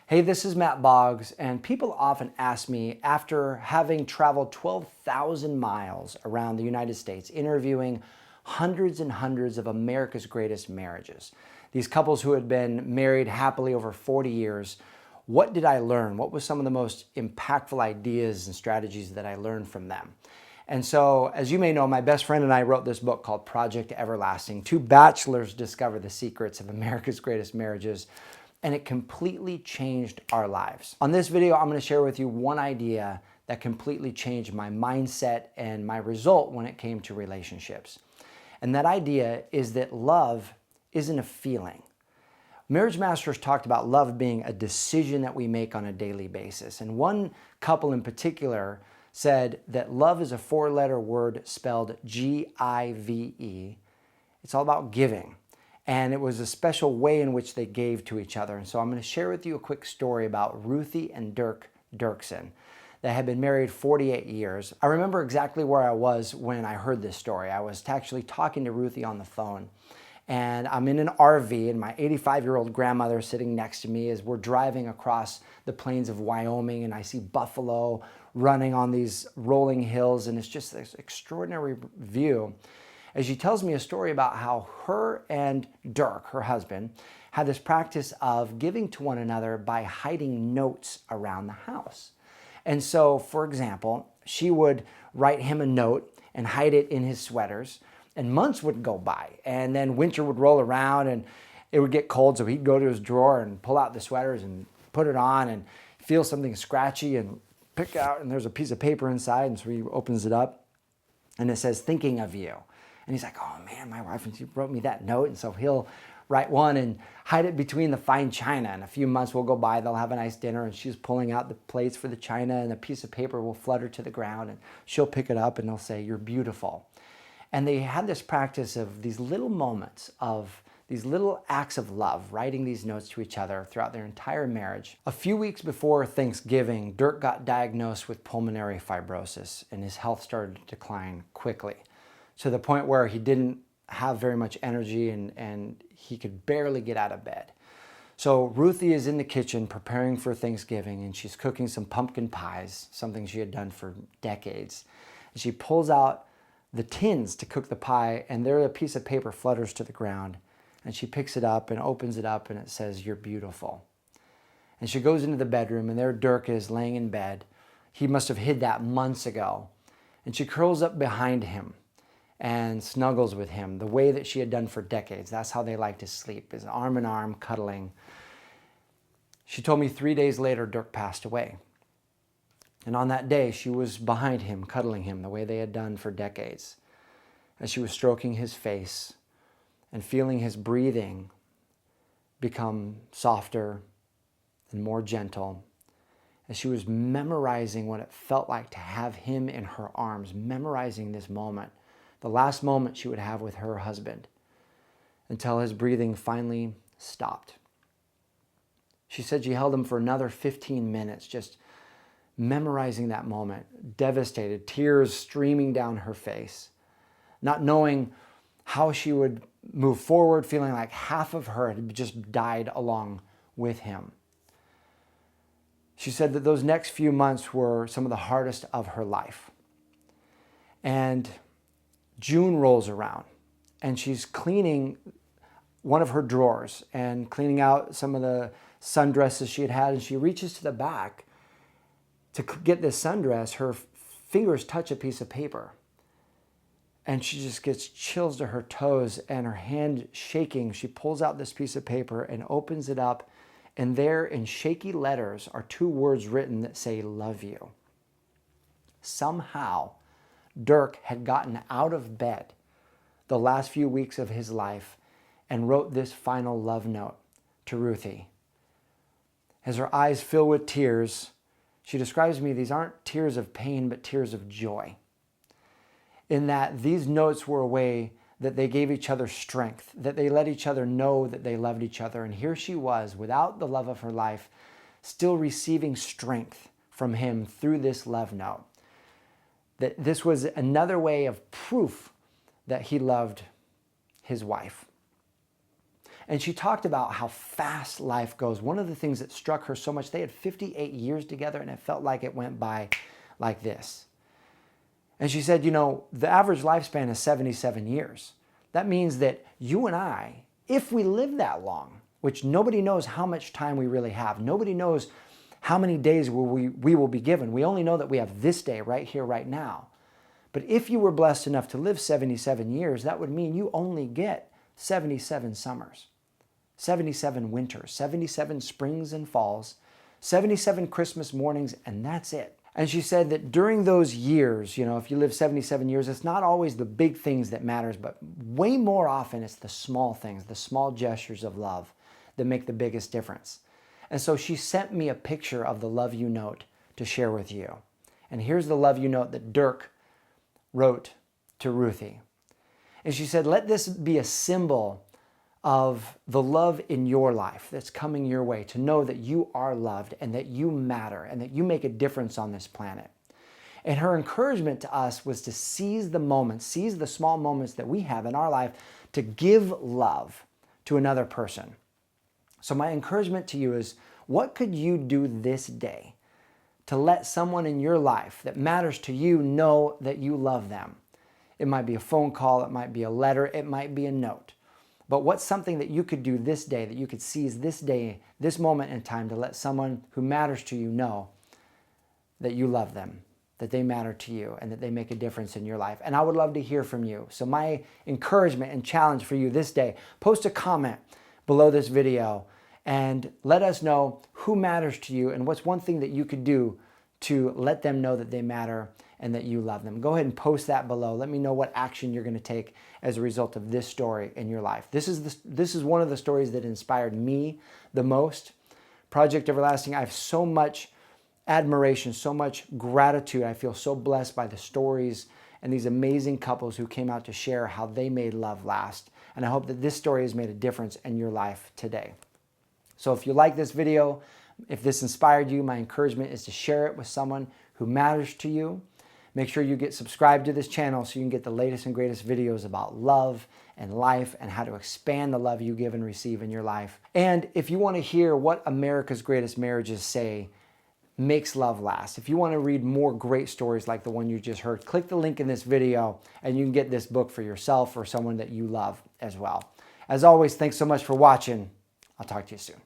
Hey, this is Matt Boggs, and people often ask me, after having traveled 12,000 miles around the United States, interviewing hundreds and hundreds of America's greatest marriages, these couples who had been married happily over 40 years, what did I learn? What was some of the most impactful ideas and strategies that I learned from them? And so, as you may know, my best friend and I wrote this book called Project Everlasting. Two bachelors discover the secrets of America's greatest marriages, and it completely changed our lives. On this video, I'm going to share with you one idea that completely changed my mindset and my result when it came to relationships. And that idea is that love isn't a feeling. Marriage Masters talked about love being a decision that we make on a daily basis. And one couple in particular said that love is a four-letter word spelled G-I-V-E. It's all about giving. And it was a special way in which they gave to each other. And so I'm going to share with you a quick story about Ruthie and Dirk Dirksen that had been married 48 years. I remember exactly where I was when I heard this story. I was actually talking to Ruthie on the phone. And I'm in an RV, and my 85-year-old grandmother is sitting next to me as we're driving across the plains of Wyoming, and I see buffalo running on these rolling hills, and it's just this extraordinary view. As she tells me a story about how her and Dirk, her husband, had this practice of giving to one another by hiding notes around the house. And so, for example, she would write him a note and hide it in his sweaters, and months would go by, and then winter would roll around and it would get cold, so he'd go to his drawer and pull out the sweaters and put it on and feel something scratchy and pick out, and there's a piece of paper inside, and so he opens it up and it says, "Thinking of you." And he's like, "Oh man, my wife, and she wrote me that note." And so he'll write one and hide it between the fine china. And a few months will go by, they'll have a nice dinner, and she's pulling out the plates for the china, and a piece of paper will flutter to the ground, and she'll pick it up and they'll say, "You're beautiful." And they had this practice of these little moments of these little acts of love, writing these notes to each other throughout their entire marriage. A few weeks before Thanksgiving, Dirk got diagnosed with pulmonary fibrosis, and his health started to decline quickly, to the point where he didn't have very much energy and he could barely get out of bed. So Ruthie is in the kitchen preparing for Thanksgiving, and she's cooking some pumpkin pies, something she had done for decades. And she pulls out the tins to cook the pie, and there a piece of paper flutters to the ground, and she picks it up and opens it up, and it says, "You're beautiful." And she goes into the bedroom, and there Dirk is laying in bed. He must have hid that months ago. And she curls up behind him and snuggles with him the way that she had done for decades. That's how they like to sleep, is arm in arm, cuddling. She told me 3 days later, Dirk passed away. And on that day, she was behind him, cuddling him the way they had done for decades. As she was stroking his face and feeling his breathing become softer and more gentle, as she was memorizing what it felt like to have him in her arms, memorizing this moment, the last moment she would have with her husband, until his breathing finally stopped. She said she held him for another 15 minutes, just memorizing that moment, devastated, tears streaming down her face, not knowing how she would move forward, feeling like half of her had just died along with him. She said that those next few months were some of the hardest of her life. And June rolls around, and she's cleaning one of her drawers and cleaning out some of the sundresses she had, and she reaches to the back to get this sundress. Her fingers touch a piece of paper, and she just gets chills to her toes, and her hand shaking, she pulls out this piece of paper and opens it up, and there in shaky letters are two words written that say, "Love you." Somehow, Dirk had gotten out of bed the last few weeks of his life and wrote this final love note to Ruthie. As her eyes fill with tears, she describes to me these aren't tears of pain, but tears of joy. In that these notes were a way that they gave each other strength, that they let each other know that they loved each other. And here she was, without the love of her life, still receiving strength from him through this love note. That this was another way of proof that he loved his wife. And she talked about how fast life goes. One of the things that struck her so much, they had 58 years together and it felt like it went by like this. And she said, you know, the average lifespan is 77 years. That means that you and I, if we live that long, which nobody knows how much time we really have, nobody knows how many days we will be given. We only know that we have this day right here, right now. But if you were blessed enough to live 77 years, that would mean you only get 77 summers, 77 winters, 77 springs and falls, 77 Christmas mornings, and that's it. And she said that during those years, you know, if you live 77 years, it's not always the big things that matters, but way more often it's the small things, the small gestures of love that make the biggest difference. And so she sent me a picture of the love you note to share with you. And here's the love you note that Dirk wrote to Ruthie. And she said, let this be a symbol of the love in your life that's coming your way, to know that you are loved and that you matter and that you make a difference on this planet. And her encouragement to us was to seize the moments, seize the small moments that we have in our life to give love to another person. So my encouragement to you is, what could you do this day to let someone in your life that matters to you know that you love them? It might be a phone call, it might be a letter, it might be a note. But what's something that you could do this day, that you could seize this day, this moment in time to let someone who matters to you know that you love them, that they matter to you, and that they make a difference in your life? And I would love to hear from you. So my encouragement and challenge for you this day, post a comment below this video and let us know who matters to you and what's one thing that you could do to let them know that they matter and that you love them. Go ahead and post that below. Let me know what action you're going to take as a result of this story in your life. This is one of the stories that inspired me the most. Project Everlasting, I have so much admiration, so much gratitude. I feel so blessed by the stories and these amazing couples who came out to share how they made love last. And I hope that this story has made a difference in your life today. So if you like this video, if this inspired you, my encouragement is to share it with someone who matters to you. Make sure you get subscribed to this channel so you can get the latest and greatest videos about love and life and how to expand the love you give and receive in your life. And if you want to hear what America's Greatest Marriages say makes love last, if you want to read more great stories like the one you just heard, click the link in this video and you can get this book for yourself or someone that you love as well. As always, thanks so much for watching. I'll talk to you soon.